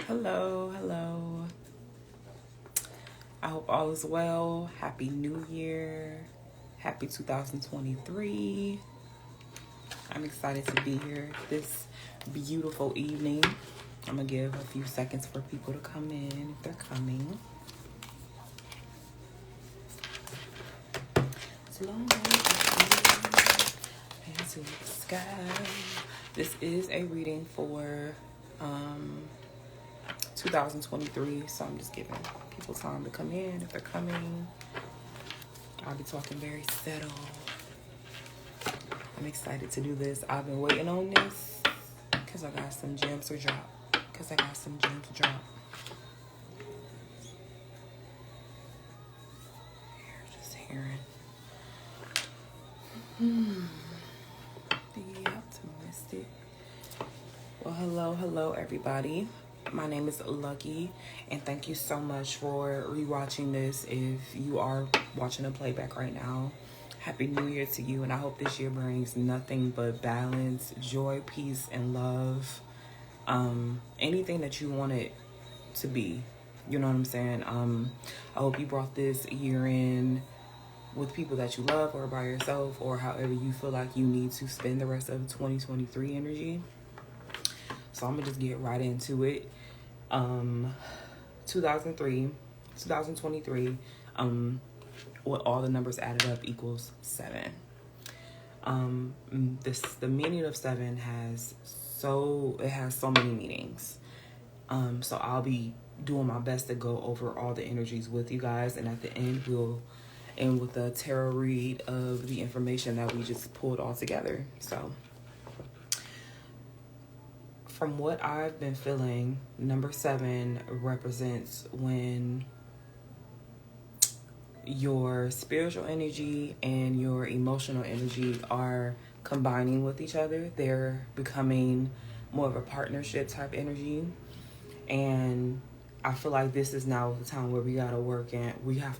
Hello, hello. I hope all is well. Happy New Year. Happy 2023. I'm excited to be here this beautiful evening. I'm going to give a few seconds for people to come in if they're coming. As long as hands to the sky. This is a reading for 2023, so I'm just giving people time to come in if they're coming. I'll be talking very settled. I'm excited to do this. I've been waiting on this because I got some gems to drop. Just hearing. Be optimistic. Well, hello, everybody. My name is Lucky, and thank you so much for rewatching this. If you are watching a playback right now, Happy New Year to you, and I hope this year brings nothing but balance, joy, peace, and love. Anything that you want it to be. You know what I'm saying? I hope you brought this year in with people that you love or by yourself or however you feel like you need to spend the rest of 2023 energy. So I'm going to just get right into it. 2023, what all the numbers added up equals 7. The meaning of 7 has so many meanings. So I'll be doing my best to go over all the energies with you guys, and at the end we'll end with a tarot read of the information that we just pulled all together. So from what I've been feeling, number 7 represents when your spiritual energy and your emotional energy are combining with each other. They're becoming more of a partnership type energy. And I feel like this is now the time where we have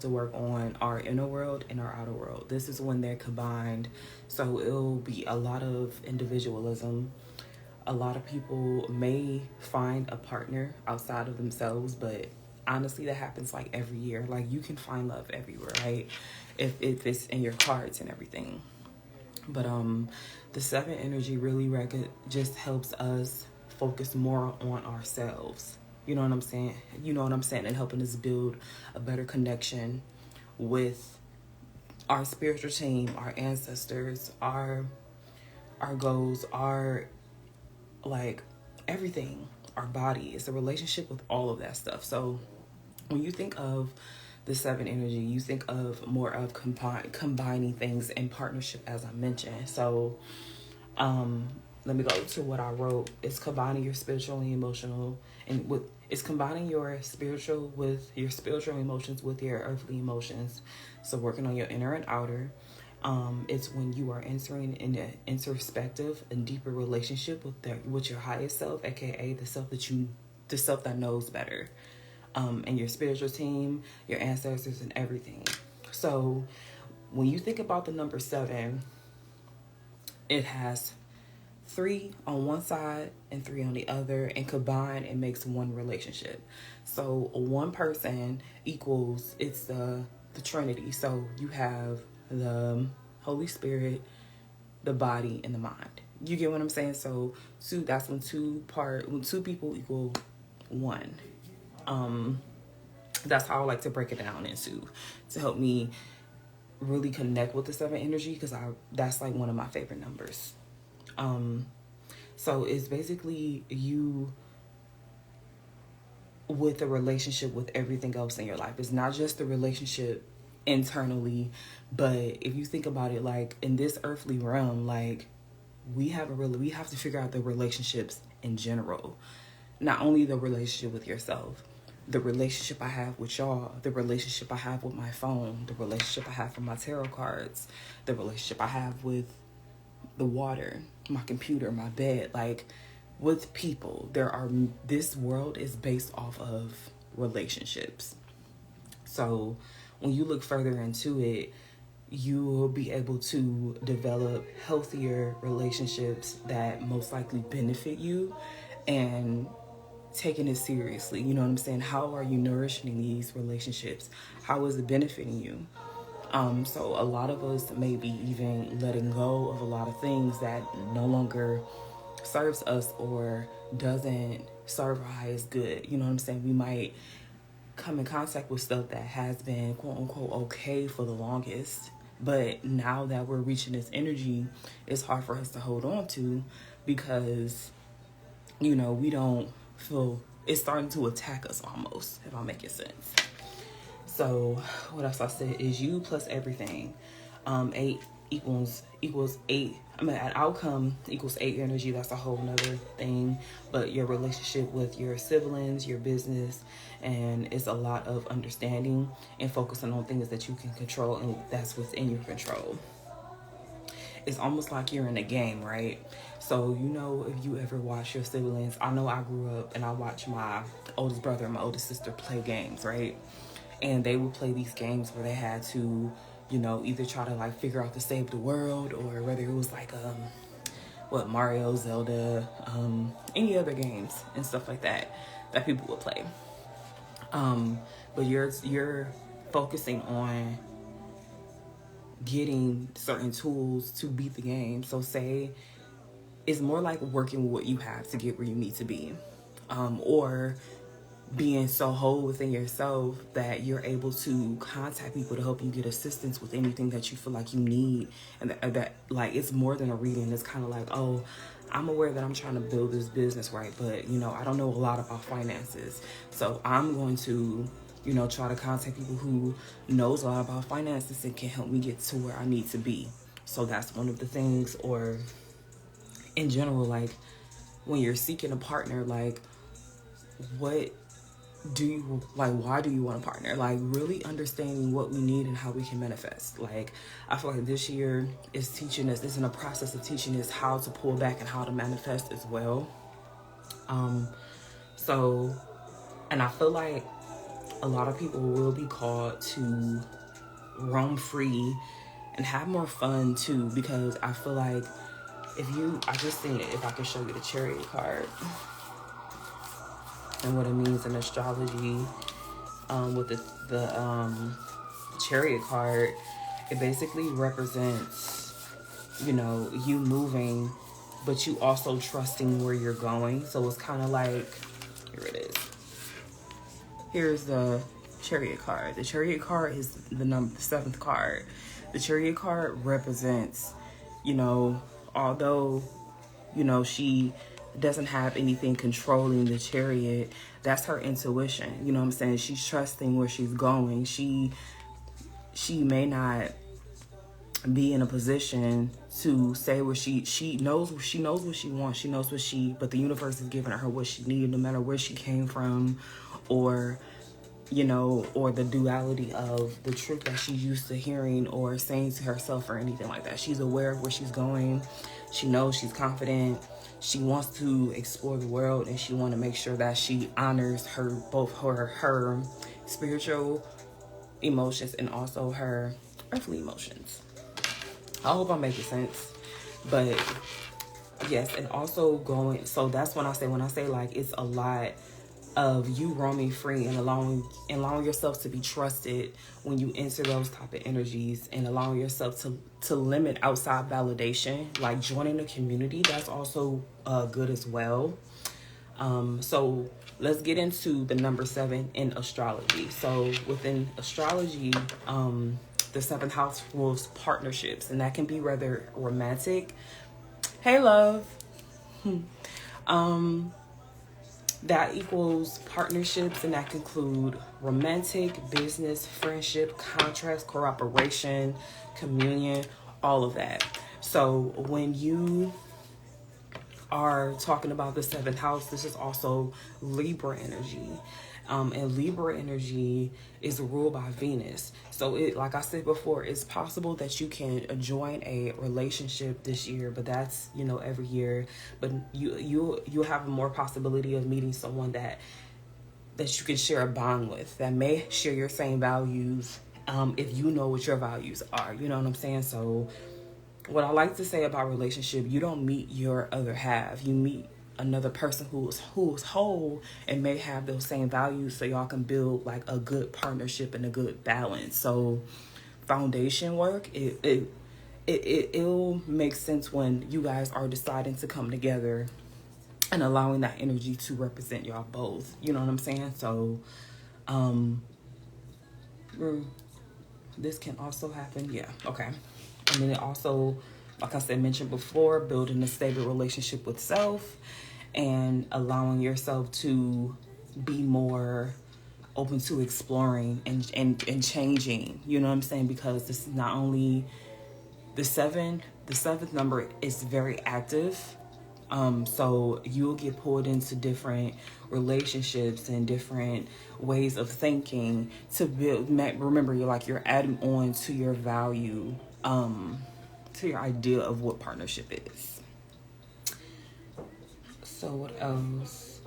to work on our inner world and our outer world. This is when they're combined. So it'll be a lot of individualism. A lot of people may find a partner outside of themselves, but honestly, that happens like every year. Like, you can find love everywhere, right? If it's in your cards and everything. But the 7 energy really just helps us focus more on ourselves. You know what I'm saying? And helping us build a better connection with our spiritual team, our ancestors, our goals, our everything, our body. It's a relationship with all of that stuff. So when you think of the 7 energy, you think of more of combining things in partnership, as I mentioned. So let me go to what I wrote. It's combining your spiritual and emotional, it's combining your spiritual emotions with your earthly emotions. So working on your inner and outer. It's when you are entering in an introspective and deeper relationship with your highest self, aka the self that knows better, and your spiritual team, your ancestors, and everything. So when you think about the number 7, it has 3 on one side and 3 on the other, and combined it makes one relationship. So one person equals, it's the Trinity. So you have the Holy Spirit, the body, and the mind. You get what I'm saying? So that's when two people equal 1. That's how I like to break it down into, to help me really connect with the 7 energy, because that's like one of my favorite numbers. So it's basically you with a relationship with everything else in your life. It's not just the relationship internally, but if you think about it, like in this earthly realm, like we have to figure out the relationships in general. Not only the relationship with yourself, the relationship I have with y'all, the relationship I have with my phone, the relationship I have with my tarot cards, the relationship I have with the water, my computer, my bed, like with people. This world is based off of relationships. So when you look further into it, you will be able to develop healthier relationships that most likely benefit you and taking it seriously? You know what I'm saying? How are you nourishing these relationships? How is it benefiting you? So a lot of us may be even letting go of a lot of things that no longer serves us or doesn't serve our highest good. You know what I'm saying? We might come in contact with stuff that has been quote unquote okay for the longest, but now that we're reaching this energy, it's hard for us to hold on to because, we don't feel it's starting to attack us almost, if I'm making sense. So what else I said is you plus everything. 8 equals 8. An outcome equals 8 energy. That's a whole nother thing. But your relationship with your siblings, your business, and it's a lot of understanding and focusing on things that you can control and that's within your control. It's almost like you're in a game, right? So, if you ever watch your siblings, I know I grew up and I watched my oldest brother and my oldest sister play games, right? And they would play these games where they had to, either try to figure out to save the world, or whether it was Mario, Zelda, any other games and stuff like that people would play. But you're focusing on getting certain tools to beat the game. So say it's more like working with what you have to get where you need to be, or being so whole within yourself that you're able to contact people to help you get assistance with anything that you feel like you need. And that it's more than a reading. It's kind of like, oh, I'm aware that I'm trying to build this business, right? But, I don't know a lot about finances. So I'm going to, try to contact people who knows a lot about finances and can help me get to where I need to be. So that's one of the things. Or in general, when you're seeking a partner, what do you why do you want a partner? Really understanding what we need and how we can manifest. I feel like this year is teaching us, it's in a process of teaching us how to pull back and how to manifest as well. And I feel like a lot of people will be called to roam free and have more fun too, because I feel like I just seen it, if I can show you the Chariot card and what it means in astrology, with the Chariot card, it basically represents, you moving, but you also trusting where you're going. So it's kind of like, here it is. Here's the Chariot card. The Chariot card is the 7th card. The Chariot card represents, although, she doesn't have anything controlling the Chariot, that's her intuition. You know what I'm saying? She's trusting where she's going. She may not be in a position to say where she knows what she wants. She knows but the universe is giving her what she needs, no matter where she came from, or or the duality of the truth that she's used to hearing or saying to herself or anything like that. She's aware of where she's going. She knows, she's confident. She wants to explore the world, and she wants to make sure that she honors both her spiritual emotions and also her earthly emotions. I hope I'm making sense. But yes, and also so that's when I say it's a lot of you roaming free and allowing yourself to be trusted when you enter those type of energies, and allowing yourself to limit outside validation, like joining a community. That's also good as well. So let's get into the number 7 in astrology. So within astrology, the 7th house rules partnerships, and that can be rather romantic. Hey, love. That equals partnerships, and that can include romantic, business, friendship, contracts, cooperation, communion, all of that. So when you are talking about the 7th house, this is also Libra energy. And Libra energy is ruled by Venus. So like I said before, it's possible that you can join a relationship this year, but that's, every year. But you'll have more possibility of meeting someone that you can share a bond with, that may share your same values, if you know what your values are. You know what I'm saying? So what I like to say about relationship, you don't meet your other half. You meet another person who's whole and may have those same values, so y'all can build like a good partnership and a good balance. So foundation work, it'll make sense when you guys are deciding to come together and allowing that energy to represent y'all both. You know what I'm saying? So this can also happen. Yeah, okay. And then it also, like I said, mentioned before, building a stable relationship with self and allowing yourself to be more open to exploring and changing. You know what I'm saying? Because this is not only the seventh number is very active. So you'll get pulled into different relationships and different ways of thinking to build. Remember, you're adding on to your value, to your idea of what partnership is. So what else?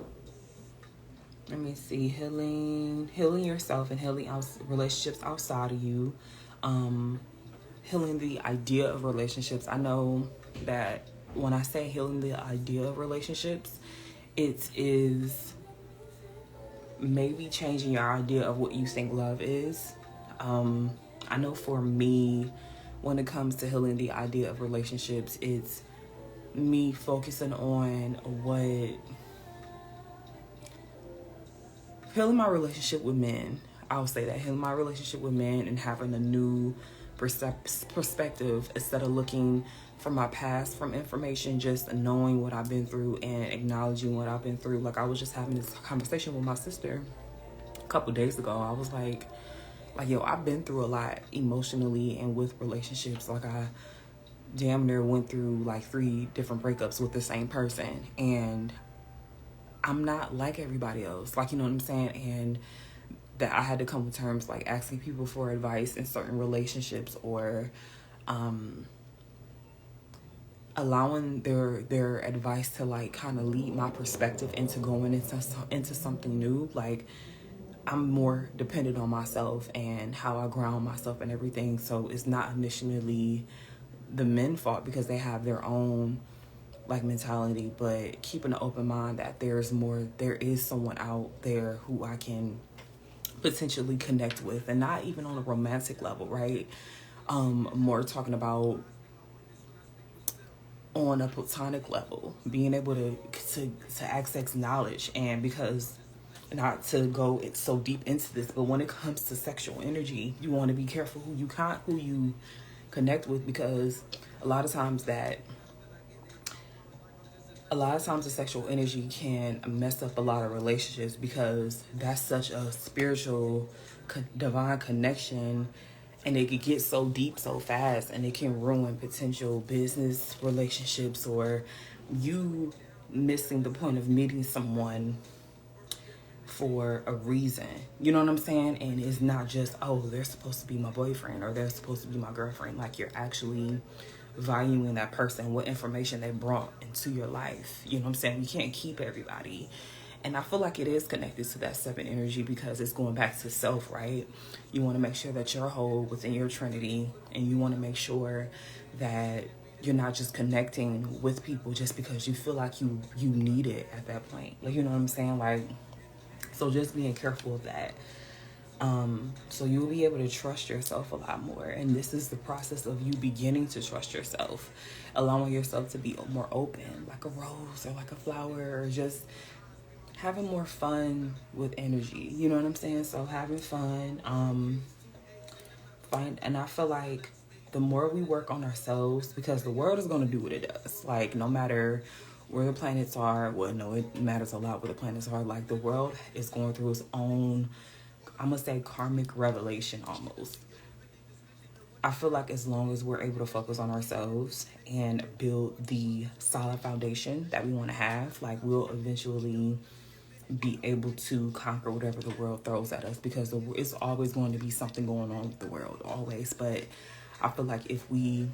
Let me see. Healing yourself and healing relationships outside of you. Healing the idea of relationships. I know that when I say healing the idea of relationships, it is maybe changing your idea of what you think love is. I know for me, when it comes to healing the idea of relationships, it's me focusing on healing my relationship with men. I'll say that, healing my relationship with men and having a new perspective instead of looking from my past, from information, just knowing what I've been through and acknowledging what I've been through. Like, I was just having this conversation with my sister a couple days ago. I was like, yo, I've been through a lot emotionally and with relationships. Like, I damn near went through like 3 different breakups with the same person, and I'm not like everybody else. Like, you know what I'm saying? And that I had to come to terms, like, asking people for advice in certain relationships, or allowing their advice to like kind of lead my perspective into going into something new. Like, I'm more dependent on myself and how I ground myself and everything. So it's not initially the men's fault because they have their own like mentality, but keeping an open mind that there is someone out there who I can potentially connect with, and not even on a romantic level, right? More talking about on a platonic level, being able to access knowledge. And because, not to go so deep into this, but when it comes to sexual energy, you want to be careful who you connect with, because a lot of times the sexual energy can mess up a lot of relationships, because that's such a spiritual, divine connection, and it could get so deep so fast, and it can ruin potential business relationships, or you missing the point of meeting someone for a reason. You know what I'm saying? And it's not just, oh, they're supposed to be my boyfriend or they're supposed to be my girlfriend. Like, you're actually valuing that person, what information they brought into your life. You know what I'm saying? You can't keep everybody. And I feel like it is connected to that 7 energy, because it's going back to self, right? You want to make sure that you're whole within your trinity, and you want to make sure that you're not just connecting with people just because you feel like you need it at that point. Like, you know what I'm saying? Like, so just being careful of that. So you'll be able to trust yourself a lot more. And this is the process of you beginning to trust yourself, allowing yourself to be more open, like a rose or like a flower, or just having more fun with energy. You know what I'm saying? So having fun, and I feel like the more we work on ourselves, because the world is going to do what it does. Like, no matter where the planets are, well, no, it matters a lot where the planets are. Like, the world is going through its own, I'm going to say, karmic revelation almost. I feel like as long as we're able to focus on ourselves and build the solid foundation that we want to have, like, we'll eventually be able to conquer whatever the world throws at us, because it's always going to be something going on with the world, always. But I feel like if we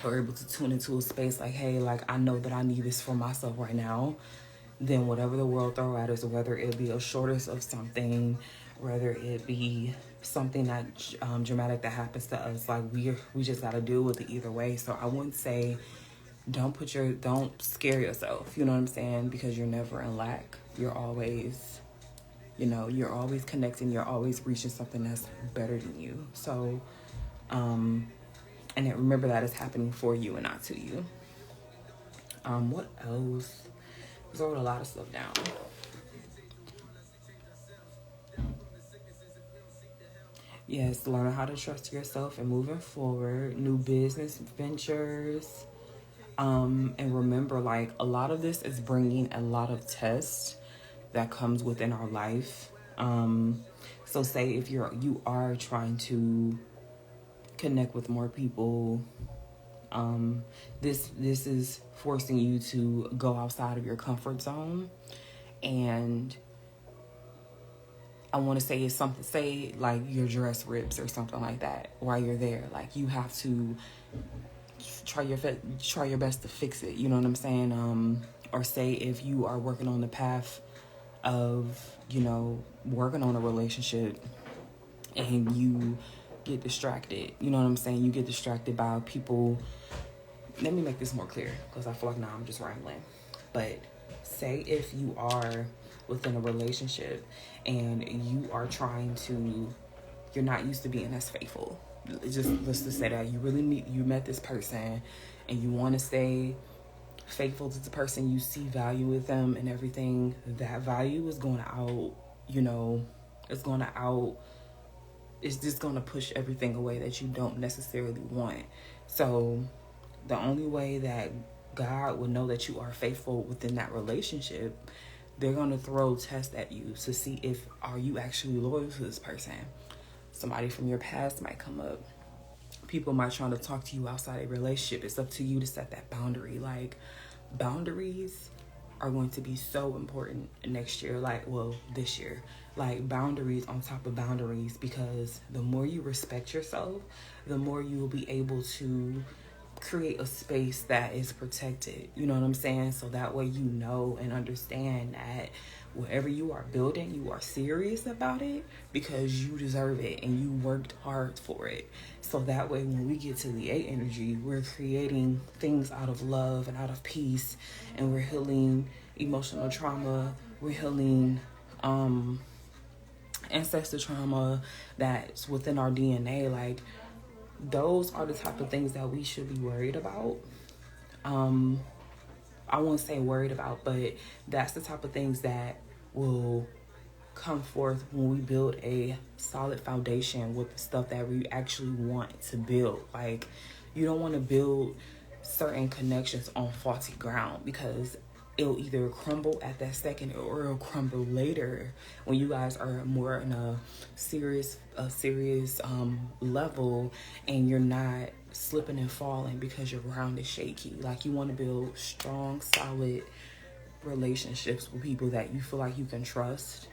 are able to tune into a space like, hey, like, I know that I need this for myself right now, then whatever the world throw at us, whether it be a shortage of something, whether it be something that dramatic that happens to us, like, we just got to deal with it either way. So I wouldn't say don't scare yourself, you know what I'm saying? Because you're never in lack. You're always, you're always connecting, you're always reaching something that's better than you. So, and then remember that it's happening for you and not to you. What else? I wrote a lot of stuff down. Yes, learn how to trust yourself and moving forward, new business ventures. And remember, like, a lot of this is bringing a lot of tests that comes within our life. So say if you are trying to connect with more people, this is forcing you to go outside of your comfort zone. And I want to say it's something, say like your dress rips or something like that while you're there. Like, you have to try your best to fix it. You know what I'm saying? Or say if you are working on the path of, working on a relationship and you get distracted. You know what I'm saying? You get distracted by people. Let me make this more clear, because I feel like now I'm just rambling. But say if you are within a relationship and you're not used to being as faithful. Let's just say that you met this person and you want to stay faithful to the person, you see value with them and everything. That value is going to it's just going to push everything away that you don't necessarily want. So the only way that God will know that you are faithful within that relationship, they're going to throw tests at you to see if are you actually loyal to this person. Somebody from your past might come up. People might try to talk to you outside a relationship. It's up to you to set that boundary. Like, boundaries are going to be so important next year. This year. Like, boundaries on top of boundaries, because the more you respect yourself, the more you will be able to create a space that is protected. You know what I'm saying? So that way you know and understand that whatever you are building, you are serious about it because you deserve it and you worked hard for it. So that way when we get to the 8 energy, we're creating things out of love and out of peace, and we're healing emotional trauma, we're healing ancestor trauma that's within our DNA. Like, those are the type of things that we should be worried about. I won't say worried about, but that's the type of things that will come forth when we build a solid foundation with the stuff that we actually want to build. Like, you don't want to build certain connections on faulty ground, because it'll either crumble at that second or it'll crumble later when you guys are more in a serious level and you're not slipping and falling because your ground is shaky. Like, you want to build strong, solid relationships with people that you feel like you can trust,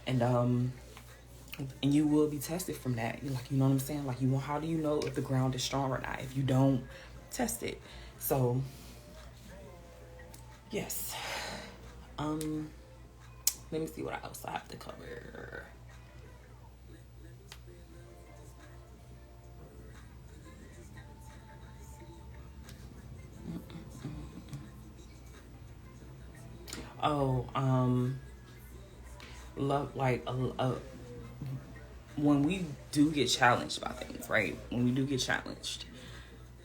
and you will be tested from that. Like, you know what I'm saying? Like, how do you know if the ground is strong or not if you don't test it? So yes. Let me see what else I have to cover. Love, like, when we do get challenged by things, right? When we do get challenged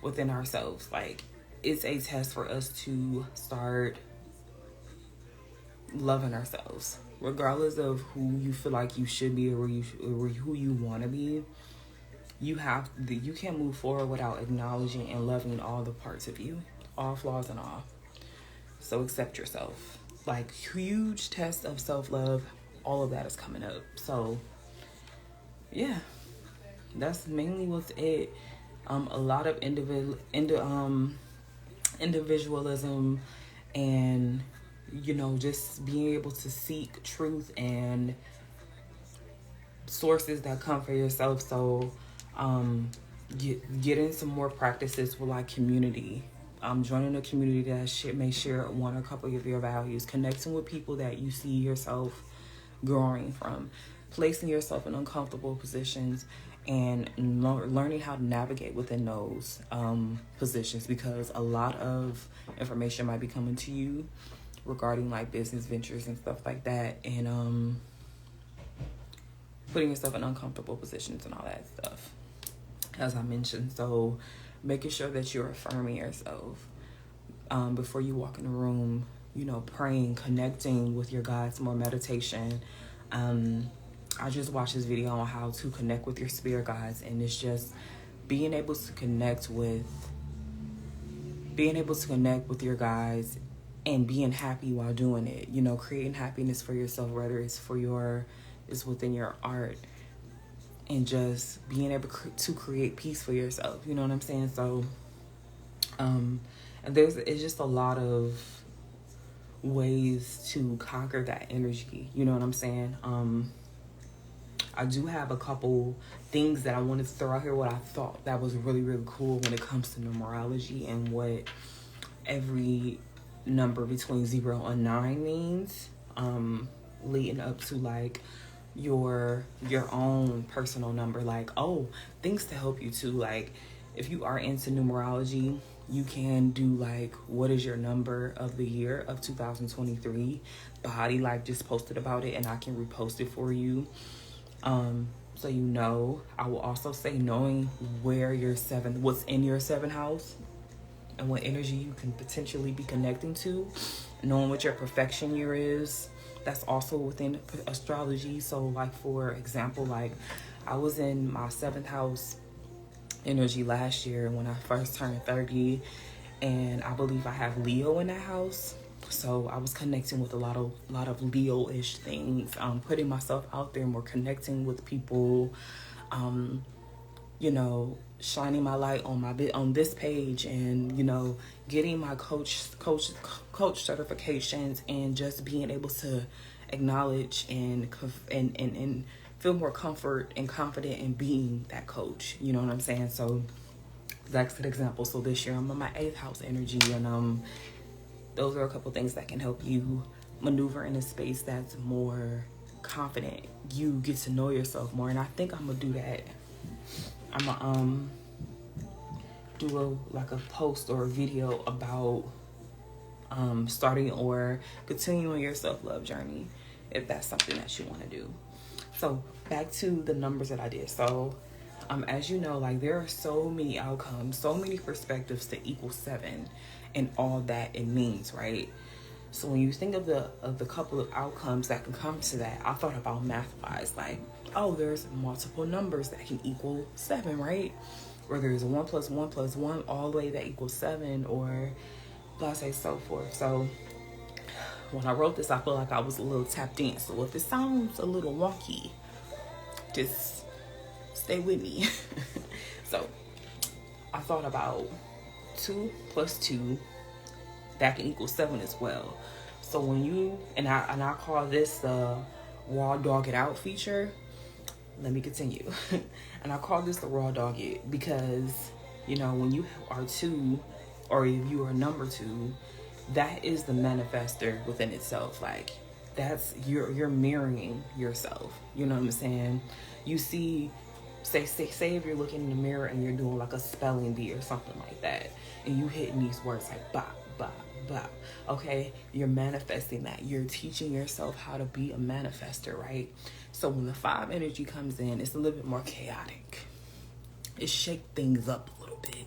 within ourselves, like, it's a test for us to start loving ourselves, regardless of who you feel like you should be or who you want to be. You can't move forward without acknowledging and loving all the parts of you, all flaws and all. So accept yourself. Like, huge test of self-love, all of that is coming up. So yeah, that's mainly what's it. A lot of individualism, and just being able to seek truth and sources that come for yourself. So get in some more practices with, like, community. Joining a community that may share one or a couple of your values, connecting with people that you see yourself growing from, placing yourself in uncomfortable positions, and learning how to navigate within those positions, because a lot of information might be coming to you regarding like business ventures and stuff like that, and putting yourself in uncomfortable positions and all that stuff, as I mentioned. So making sure that you're affirming yourself before you walk in the room, you know, praying, connecting with your guides, more meditation. I just watched this video on how to connect with your spirit guides, and it's just being able to connect with your guides and being happy while doing it, you know, creating happiness for yourself, whether it's within your art, and just being able to create peace for yourself, you know what I'm saying? So and it's just a lot of ways to conquer that energy, you know what I'm saying? I do have a couple things that I wanted to throw out here, what I thought that was really, really cool when it comes to numerology, and what every number between 0 and 9 means, leading up to like your own personal number. Like, things to help you too. Like, if you are into numerology, you can do like, what is your number of the year of 2023? Bahati like just posted about it, and I can repost it for you. So you know. I will also say knowing what's in your 7th house and what energy you can potentially be connecting to, knowing what your perfection year is. That's also within astrology. So like, for example, like I was in my 7th house energy last year when I first turned 30, and I believe I have Leo in that house. So I was connecting with a lot of Leo-ish things, putting myself out there more, connecting with people, you know, shining my light on this page, and you know, getting my coach certifications, and just being able to acknowledge and feel more comfort and confident in being that coach, you know what I'm saying? So that's an example. So this year I'm on my 8th house energy, and those are a couple things that can help you maneuver in a space that's more confident. You get to know yourself more, and I think I'm gonna do that. I'm gonna do a post or a video about starting or continuing your self-love journey, if that's something that you want to do. So back to the numbers that I did. So as you know, like, there are so many outcomes, so many perspectives to equal 7 and all that it means, right? So when you think of the couple of outcomes that can come to that, I thought about math-wise, like, there's multiple numbers that can equal 7, right? Or there's 1 + 1 + 1 all the way that equals 7, or blah, say so forth. So when I wrote this, I feel like I was a little tapped in. So if it sounds a little wonky, just stay with me. So I thought about 2 + 2, that can equal 7 as well. So when you, and I call this the raw dog it out feature. Let me continue. And I call this the raw dog it because, you know, when you are 2, or if you are number 2, that is the manifester within itself. Like, that's, you're mirroring yourself. You know what I'm saying? You see, say if you're looking in the mirror and you're doing like a spelling bee or something like that, and you hitting these words like bop, bop, bop. Okay, you're manifesting that. You're teaching yourself how to be a manifester, right? So when the 5 energy comes in, it's a little bit more chaotic. It shakes things up a little bit.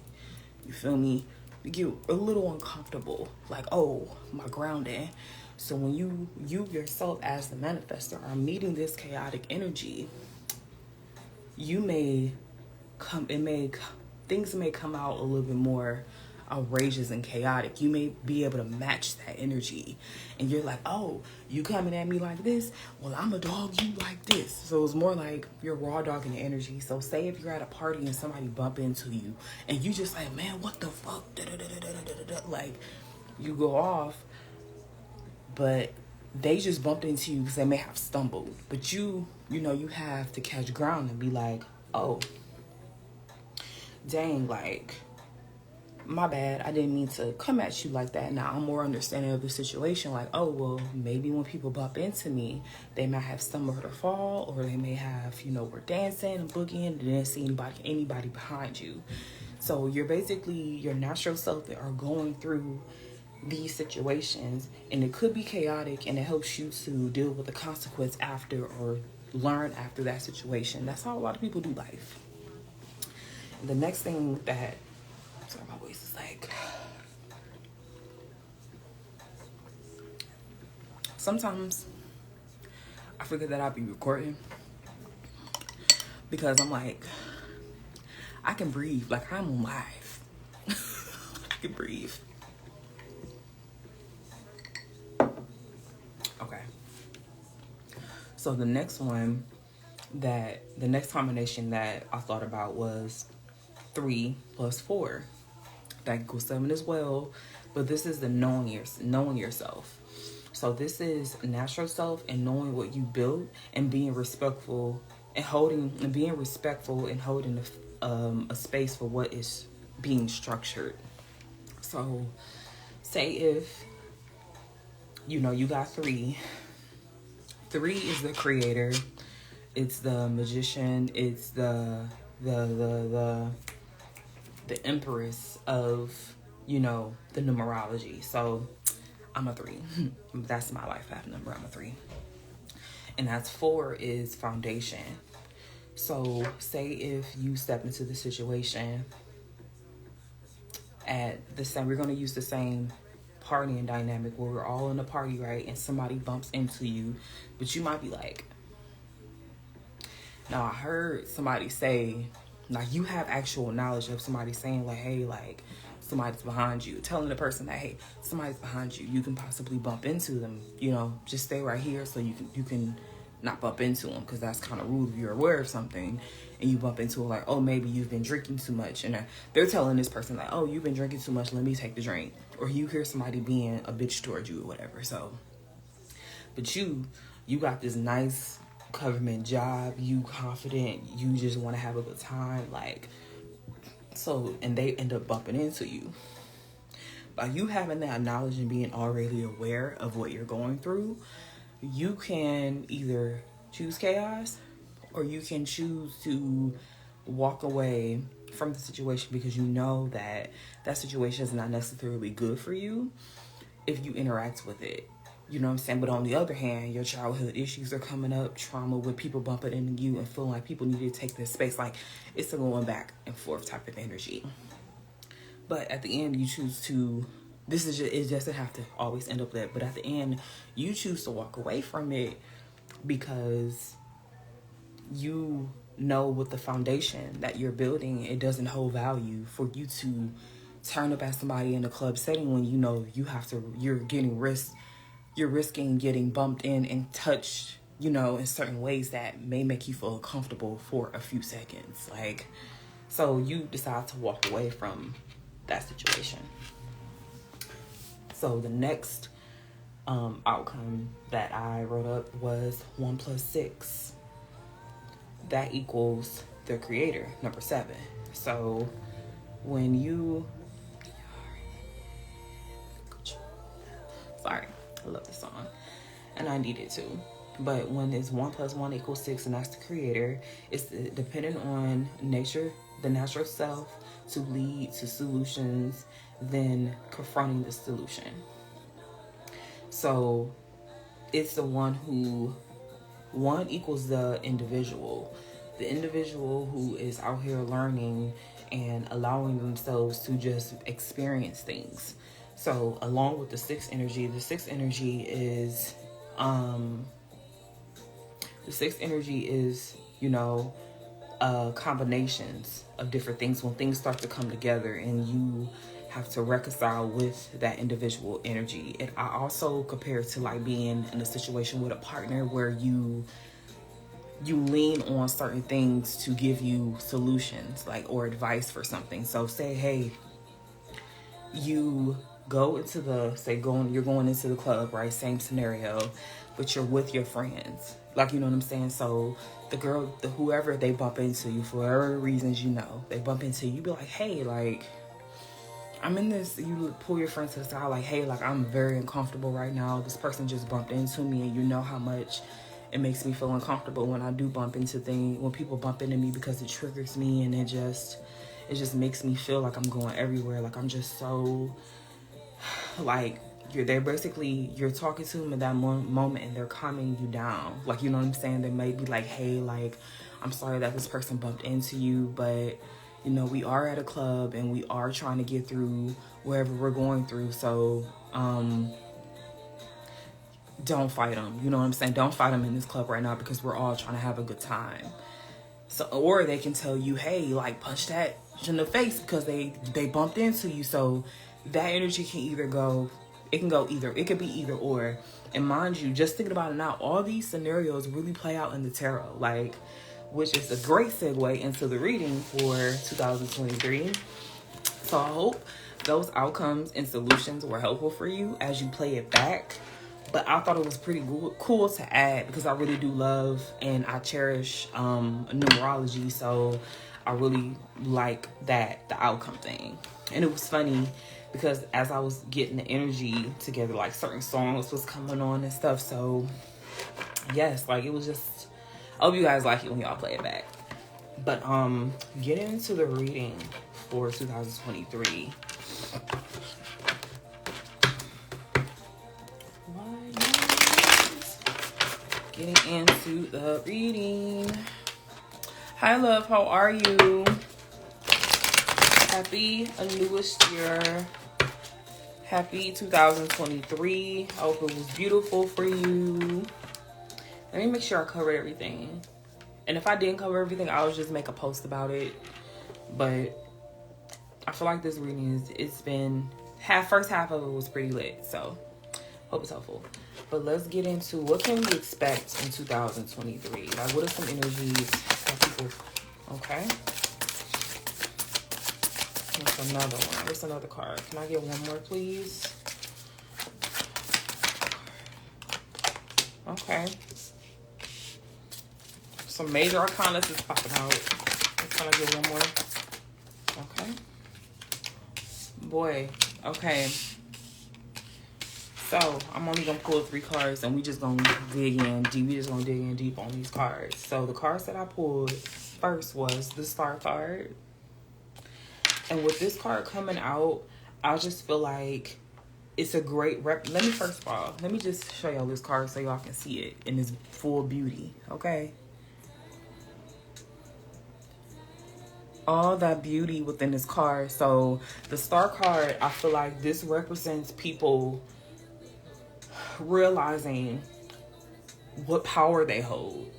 You feel me? You get a little uncomfortable, like, my grounding. So when you yourself as the manifester are meeting this chaotic energy, things may come out a little bit more outrageous and chaotic. You may be able to match that energy, and you're like, you coming at me like this, well, I'm a dog you like this. So it's more like you're raw dogging the energy. So say if you're at a party and somebody bump into you, and you just like, man, what the fuck, like, you go off, but they just bumped into you because they may have stumbled, but you have to catch ground and be like, dang, like, my bad, I didn't mean to come at you like that. Now I'm more understanding of the situation. Like, oh, well, maybe when people bump into me, they might have stumbled or fall, or they may have, you know, we're dancing and boogieing and didn't see anybody behind you. So you're basically your natural self that are going through these situations, and it could be chaotic, and it helps you to deal with the consequence after, or learn after that situation. That's how a lot of people do life. The next thing that, sorry, my voice is like, sometimes I forget that I'll be recording because I'm like, I can breathe, like I'm on live. I can breathe. Okay. So the next combination that I thought about was 3 plus 4. That equals 7 as well. But this is the knowing yourself. So this is natural self and knowing what you built, and being respectful and holding a space for what is being structured. So say if, you know, you got 3. 3 is the creator. It's the magician. It's the empress of, you know, the numerology. So I'm a 3. That's my life path number. I'm a 3. And that's 4 is foundation. So say if you step into the situation at the same, we're going to use the same partying dynamic where we're all in a party, right? And somebody bumps into you, but you might be like, now I heard somebody say, like, you have actual knowledge of somebody saying like, hey, like, somebody's behind you, telling the person that, hey, somebody's behind you, you can possibly bump into them, you know, just stay right here so you can not bump into them, because that's kind of rude if you're aware of something and you bump into it, like, oh, maybe you've been drinking too much, and they're telling this person like, oh, you've been drinking too much, let me take the drink. Or you hear somebody being a bitch towards you or whatever. So, but you got this nice government job, you confident, you just want to have a good time, like, so, and they end up bumping into you. By you having that knowledge and being already aware of what you're going through, you can either choose chaos, or you can choose to walk away from the situation because you know that that situation is not necessarily good for you if you interact with it. You know what I'm saying? But on the other hand, your childhood issues are coming up, trauma with people bumping into you and feeling like people need to take this space. Like, it's a going back and forth type of energy. But at the end, you choose to, it doesn't have to always end up that, but at the end, you choose to walk away from it because you know with the foundation that you're building, it doesn't hold value for you to turn up at somebody in a club setting when you know you're risking getting bumped in and touched, you know, in certain ways that may make you feel uncomfortable for a few seconds. Like, so you decide to walk away from that situation. So the next outcome that I wrote up was 1 plus 6. That equals the creator, number 7. So when you, sorry, I love this song and I need it too. But when it's 1 plus 1 equals 6, and that's the creator, it's dependent on nature, the natural self, to lead to solutions, then confronting the solution. So it's the one who, 1 equals the individual who is out here learning and allowing themselves to just experience things. So along with the 6 energy, the 6 energy is, you know, combinations of different things when things start to come together and you have to reconcile with that individual energy. And I also compare it to like being in a situation with a partner where you lean on certain things to give you solutions, like, or advice for something. So say, hey, you go into you're going into the club, right? Same scenario, but you're with your friends. Like, you know what I'm saying? So whoever they bump into you, for whatever reasons, you know, they bump into you, be like, hey, like, I'm in this, you pull your friend to the side like, hey, like, I'm very uncomfortable right now. This person just bumped into me, and you know how much it makes me feel uncomfortable when I do bump into things, when people bump into me, because it triggers me, and it just makes me feel like I'm going everywhere. Like, I'm just so, like, you're talking to them in that moment, and they're calming you down. Like, you know what I'm saying? They may be like, hey, like, I'm sorry that this person bumped into you, but you know, we are at a club and we are trying to get through wherever we're going through. So, don't fight them. You know what I'm saying? Don't fight them in this club right now, because we're all trying to have a good time. So, or they can tell you, hey, like, punch that in the face because they bumped into you. So that energy can either go, it could be either or. And mind you, just thinking about it now, all these scenarios really play out in the tarot, like, which is a great segue into the reading for 2023. So I hope those outcomes and solutions were helpful for you as you play it back. But I thought it was pretty cool to add, because I really do love and I cherish numerology. So I really like the outcome thing. And it was funny because as I was getting the energy together, like, certain songs was coming on and stuff. So yes, like, it was just, I hope you guys like it when y'all play it back. But getting into the reading for 2023. Getting into the reading. Hi, love. How are you? Happy newest year. Happy 2023. I hope it was beautiful for you. Let me make sure I covered everything. And if I didn't cover everything, I'll just make a post about it. But I feel like this reading it's been first half of it was pretty lit. So hope it's helpful. But let's get into what can we expect in 2023. Like, what are some energies that people, okay? What's another one? What's another card? Can I get one more, please? Okay. Some major arcana is popping out. Let's kind of get one more. Okay. Boy. Okay. So I'm only gonna pull 3 cards, and we just gonna dig in deep. We just gonna dig in deep on these cards. So the cards that I pulled first was the Star card, and with this card coming out, I just feel like it's a great let me first of all, let me just show y'all this card so y'all can see it in its full beauty. Okay. All that beauty within this card. So the Star card, I feel like this represents people realizing what power they hold,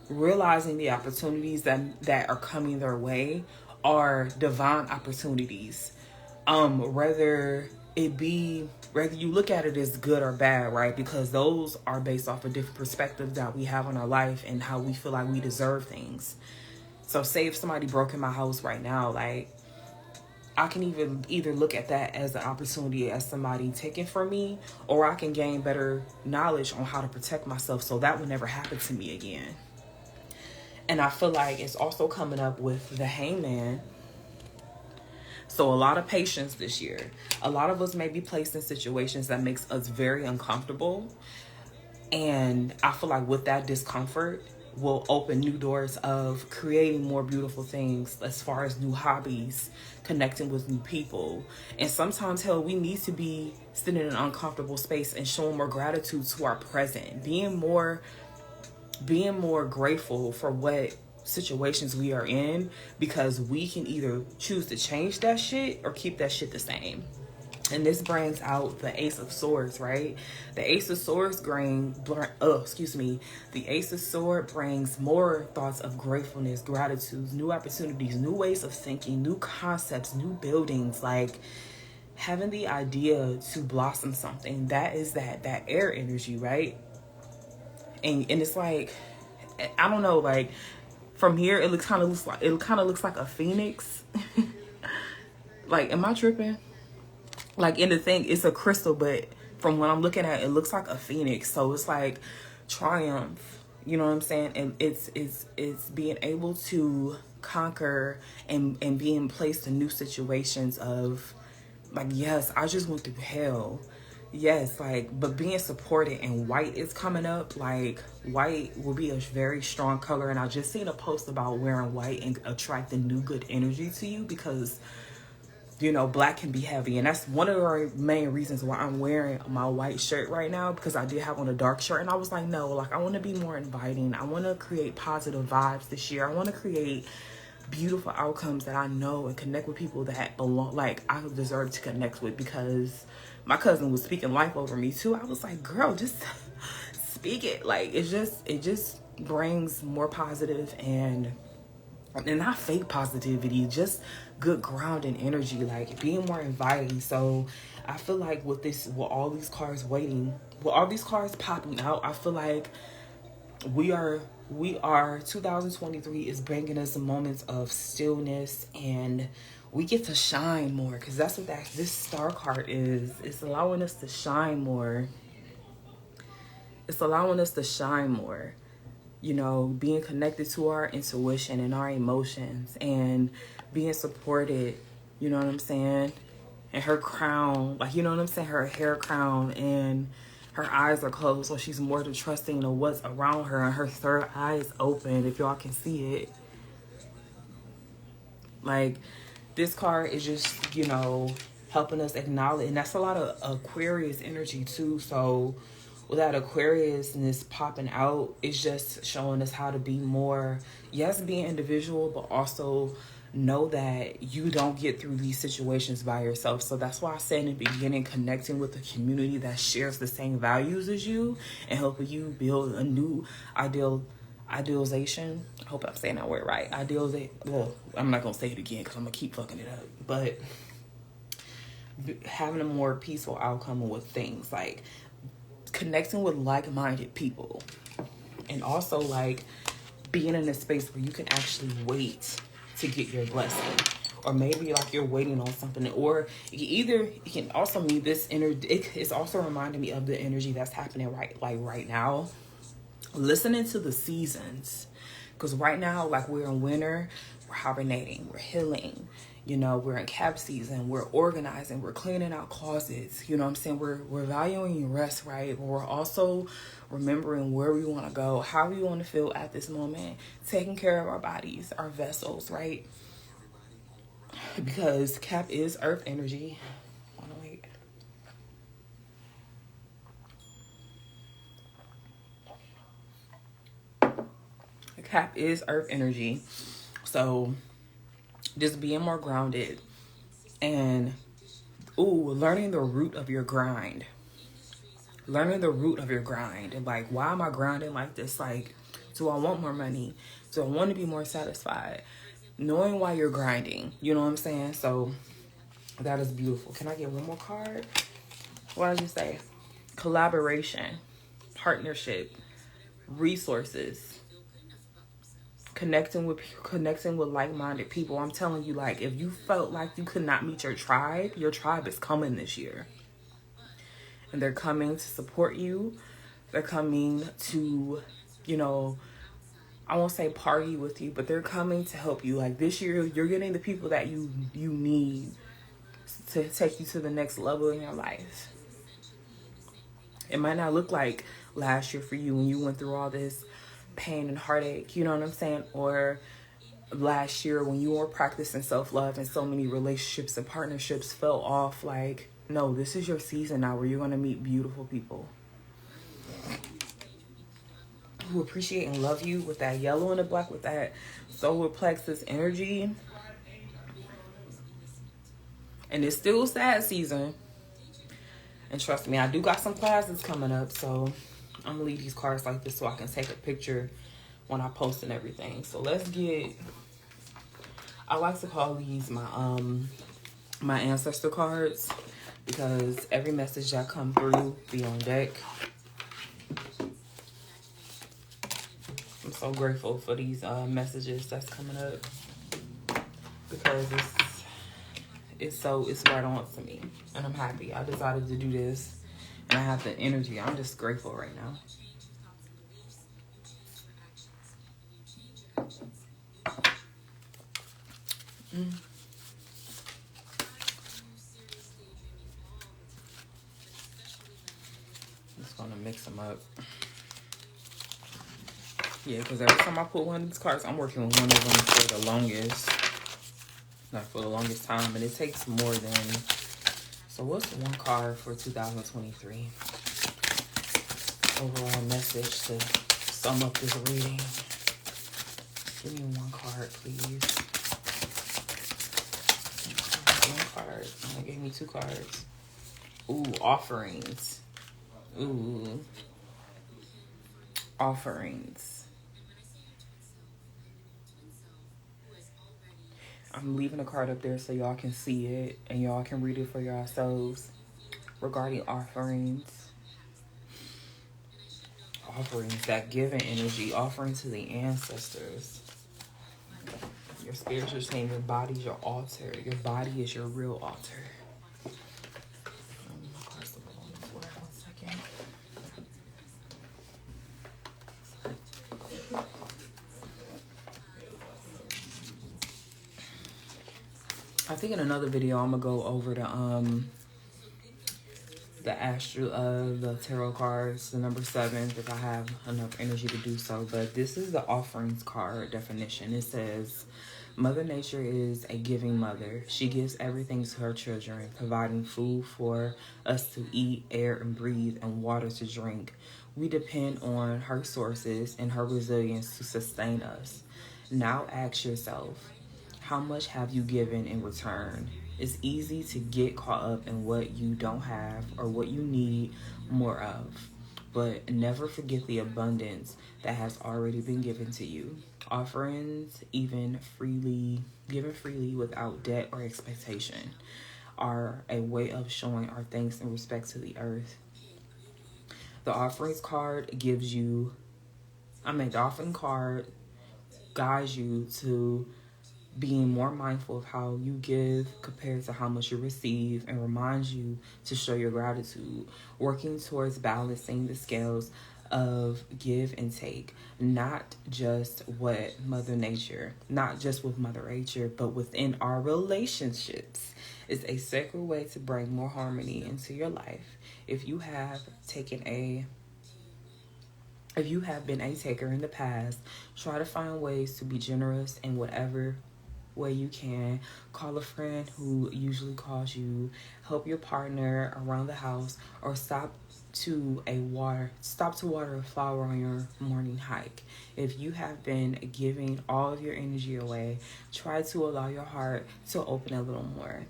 realizing the opportunities that are coming their way are divine opportunities. Whether you look at it as good or bad, right? Because those are based off a different perspective that we have on our life and how we feel like we deserve things. So say if somebody broke in my house right now, like, I can either look at that as an opportunity as somebody taken from me, or I can gain better knowledge on how to protect myself so that would never happen to me again. And I feel like it's also coming up with the Hangman. So a lot of patience this year. A lot of us may be placed in situations that makes us very uncomfortable. And I feel like with that discomfort will open new doors of creating more beautiful things as far as new hobbies, connecting with new people. And sometimes, hell, we need to be sitting in an uncomfortable space and showing more gratitude to our present, being more grateful for what situations we are in, because we can either choose to change that shit or keep that shit the same. And this brings out the Ace of Swords, right? The Ace of Swords the Ace of Swords brings more thoughts of gratefulness, gratitude, new opportunities, new ways of thinking, new concepts, new buildings, like having the idea to blossom something. That is that air energy, right? And it's like, I don't know, like from here it kind of looks like a phoenix. Like, am I tripping? Like, in the thing, it's a crystal, but from what I'm looking at, it looks like a phoenix. So it's like triumph, you know what I'm saying? And it's being able to conquer and being placed in new situations of Like, yes, I just went through hell. Yes, like, but being supported, and white is coming up. Like, white will be a very strong color. And I just seen a post about wearing white and attracting new good energy to you, because, you know, black can be heavy. And that's one of the main reasons why I'm wearing my white shirt right now, because I did have on a dark shirt. And I was like, no, like, I want to be more inviting. I want to create positive vibes this year. I want to create beautiful outcomes that I know, and connect with people that belong, like, I deserve to connect with. Because my cousin was speaking life over me too. I was like, girl, just speak it. Like, it just brings more positive and not fake positivity, just good grounding energy, like being more inviting. So I feel like with all these cards popping out, I feel like we are 2023 is bringing us moments of stillness, and we get to shine more, because that's what this star card is. It's allowing us to shine more. It's allowing us to shine more, you know, being connected to our intuition and our emotions, and being supported, you know what I'm saying? And her crown, like, you know what I'm saying? Her hair crown, and her eyes are closed, so she's more trusting of what's around her, and her third eye is open, if y'all can see it. Like, this card is just, you know, helping us acknowledge, and that's a lot of Aquarius energy too. So with that Aquariusness popping out, it's just showing us how to be more, yes, be an individual, but also know that you don't get through these situations by yourself. So that's why I said in the beginning, connecting with a community that shares the same values as you, and helping you build a new idealization. I hope I'm saying that word right. Well, I'm not gonna say it again because I'm gonna keep fucking it up. But having a more peaceful outcome with things, like connecting with like-minded people, and also like being in a space where you can actually wait to get your blessing, or maybe like you're waiting on something, or it can also mean this energy. It's also reminding me of the energy that's happening right now. Listening to the seasons, because right now, like, we're in winter, we're hibernating, we're healing, you know, we're in cap season, we're organizing, we're cleaning out closets, you know what I'm saying? We're valuing rest, right? But we're also remembering where we want to go, how we want to feel at this moment, taking care of our bodies, our vessels, right? Because cap is earth energy. Cap is earth energy. So just being more grounded, and learning the root of your grind. Learning the root of your grind, and like, why am I grinding like this? Like, do I want more money? Do I want to be more satisfied? Knowing why you're grinding, you know what I'm saying? So that is beautiful. Can I get one more card? What did you say? Collaboration, partnership, resources, connecting with like-minded people. I'm telling you, like, if you felt like you could not meet your tribe is coming this year, and they're coming to support you. They're coming to, you know, I won't say party with you, but they're coming to help you. Like, this year, you're getting the people that you need to take you to the next level in your life. It might not look like last year for you when you went through all this pain and heartache, you know what I'm saying? Or last year when you were practicing self-love and so many relationships and partnerships fell off. Like, no, this is your season now where you're going to meet beautiful people who appreciate and love you with that yellow and the black, with that solar plexus energy. And it's still sad season. And trust me, I do got some classes coming up, so I'm gonna leave these cards like this so I can take a picture when I post and everything. So let's get, I like to call these my ancestor cards, because every message that come through be on deck. I'm so grateful for these messages that's coming up, because it's right on for me, and I'm happy. I decided to do this, and I have the energy. I'm just grateful right now. them up. Yeah, because every time I pull one of these cards, I'm working with one of them for the longest. Not for the longest time. And it takes more than... So what's one card for 2023? Overall message to sum up this reading. Give me one card, please. One card. Oh, gave me 2 cards. Ooh, offerings. Ooh. Offerings. I'm leaving a card up there so y'all can see it and y'all can read it for yourselves regarding offerings. Offerings, that giving energy, offering to the ancestors. Your spiritual saying your body's your altar. Your body is your real altar. I think in another video I'm gonna go over the tarot cards, the number 7, if I have enough energy to do so. But this is the offerings card definition. It says, Mother Nature is a giving mother. She gives everything to her children, providing food for us to eat, air and breathe, and water to drink. We depend on her sources and her resilience to sustain us. Now ask yourself, how much have you given in return? It's easy to get caught up in what you don't have or what you need more of, but never forget the abundance that has already been given to you. Offerings, given freely without debt or expectation, are a way of showing our thanks and respect to the earth. The offerings card the offering card guides you to being more mindful of how you give compared to how much you receive, and reminds you to show your gratitude, working towards balancing the scales of give and take, not just with Mother Nature, but within our relationships. It's a sacred way to bring more harmony into your life. If you have been a taker in the past, try to find ways to be generous in whatever way you can. Call a friend who usually calls you, help your partner around the house, or stop to water a flower on your morning hike. If you have been giving all of your energy away, try to allow your heart to open a little more.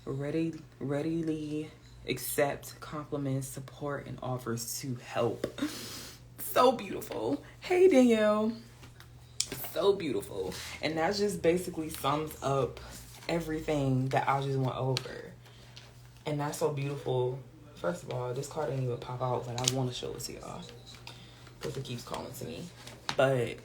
Readily accept compliments, support, and offers to help. So beautiful. Hey, Danielle. So beautiful. And that just basically sums up everything that I just went over. And that's so beautiful. First of all, this card didn't even pop out, but I want to show it to y'all because it keeps calling to me. But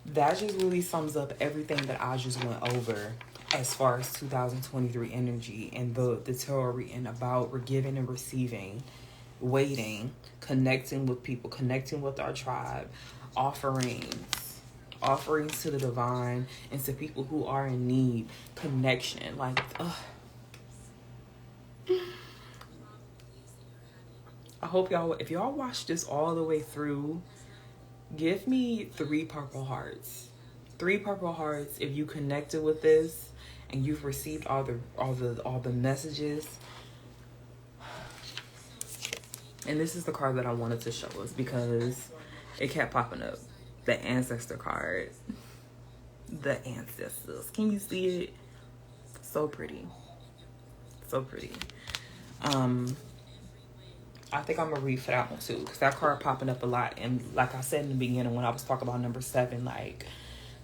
that just really sums up everything that I just went over as far as 2023 energy and the tarot reading about giving and receiving, waiting, connecting with people, connecting with our tribe, offerings to the divine and to people who are in need, connection. I hope y'all, if y'all watch this all the way through, give me 3 purple hearts. 3 purple hearts if you connected with this and you've received all the messages. And this is the card that I wanted to show us because it kept popping up. The ancestor card. The ancestors. Can you see it? So pretty. So pretty. I think I'm going to read for that one too, because that card popping up a lot. And like I said in the beginning when I was talking about number 7, like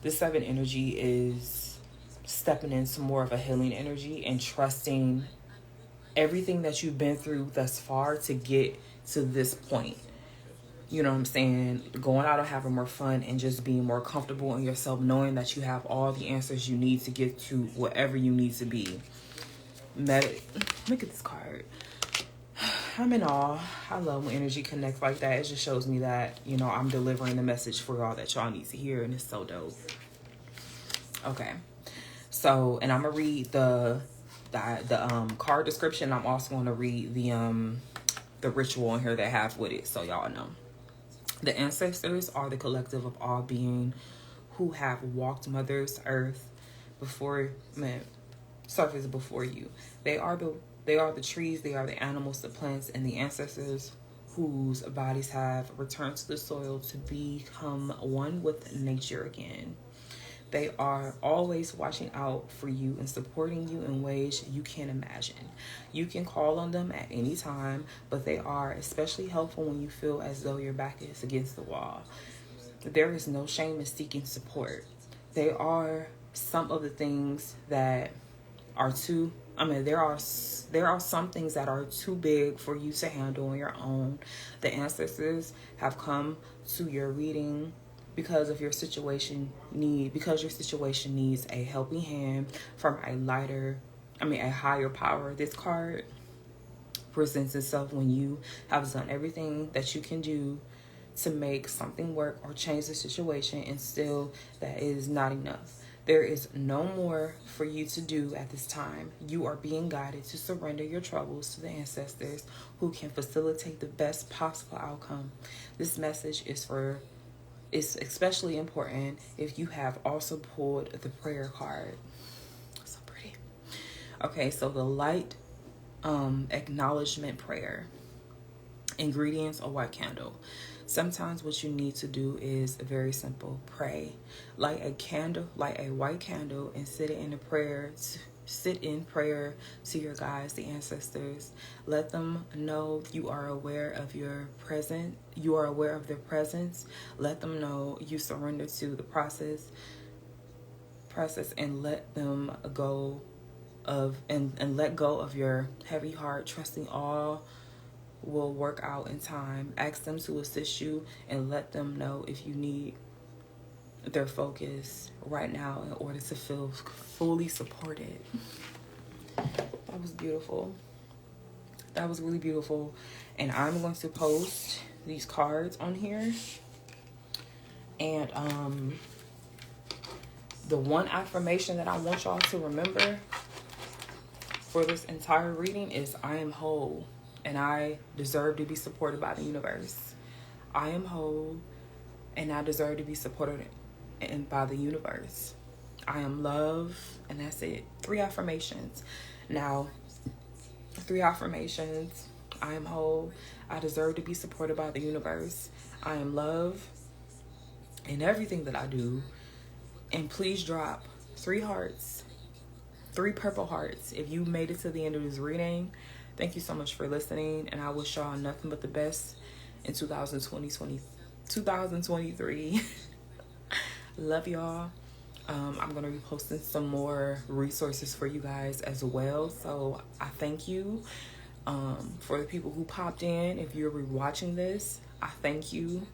this 7 energy is stepping into more of a healing energy and trusting everything that you've been through thus far to get to this point. You know what I'm saying? Going out and having more fun and just being more comfortable in yourself, knowing that you have all the answers you need to get to whatever you need to be. Look at this card. I'm in awe. I love when energy connects like that. It just shows me that, you know, I'm delivering the message for y'all that y'all need to hear, and it's so dope. Okay. So, and I'm going to read the card description. I'm also going to read the ritual in here that have with it, so y'all know. The ancestors are the collective of all being who have walked Mother's Earth before, surface before you. They are the trees, they are the animals, the plants, and the ancestors whose bodies have returned to the soil to become one with nature again. They are always watching out for you and supporting you in ways you can't imagine. You can call on them at any time, but they are especially helpful when you feel as though your back is against the wall. There is no shame in seeking support. They are some of the things that are too, there are some things that are too big for you to handle on your own. The ancestors have come to your reading because your situation needs a helping hand from a higher power. This card presents itself when you have done everything that you can do to make something work or change the situation, and still that is not enough. There is no more for you to do at this time. You are being guided to surrender your troubles to the ancestors who can facilitate the best possible outcome. This message is especially important if you have also pulled the prayer card. So pretty. Okay, so the light acknowledgement prayer. Ingredients: a white candle. Sometimes what you need to do is very simple. Pray. Light a white candle, and sit in prayer to your guides, the ancestors. Let them know you are aware of their presence. Let them know you surrender to the process and let them go and let go of your heavy heart, trusting all will work out in time. Ask them to assist you and let them know if you need their focus right now in order to feel fully supported. That was beautiful. That was really beautiful. And I'm going to post these cards on here. And the one affirmation that I want y'all to remember for this entire reading is I am whole. And I deserve to be supported by the universe. I am whole, and I deserve to be supported by the universe. I am love, and that's it. 3 affirmations. Now, 3 affirmations. I am whole. I deserve to be supported by the universe. I am love in everything that I do. And please drop 3 hearts, 3 purple hearts if you made it to the end of this reading. Thank you so much for listening, and I wish y'all nothing but the best in 2023. Love y'all. I'm going to be posting some more resources for you guys as well. So I thank you for the people who popped in. If you're rewatching this, I thank you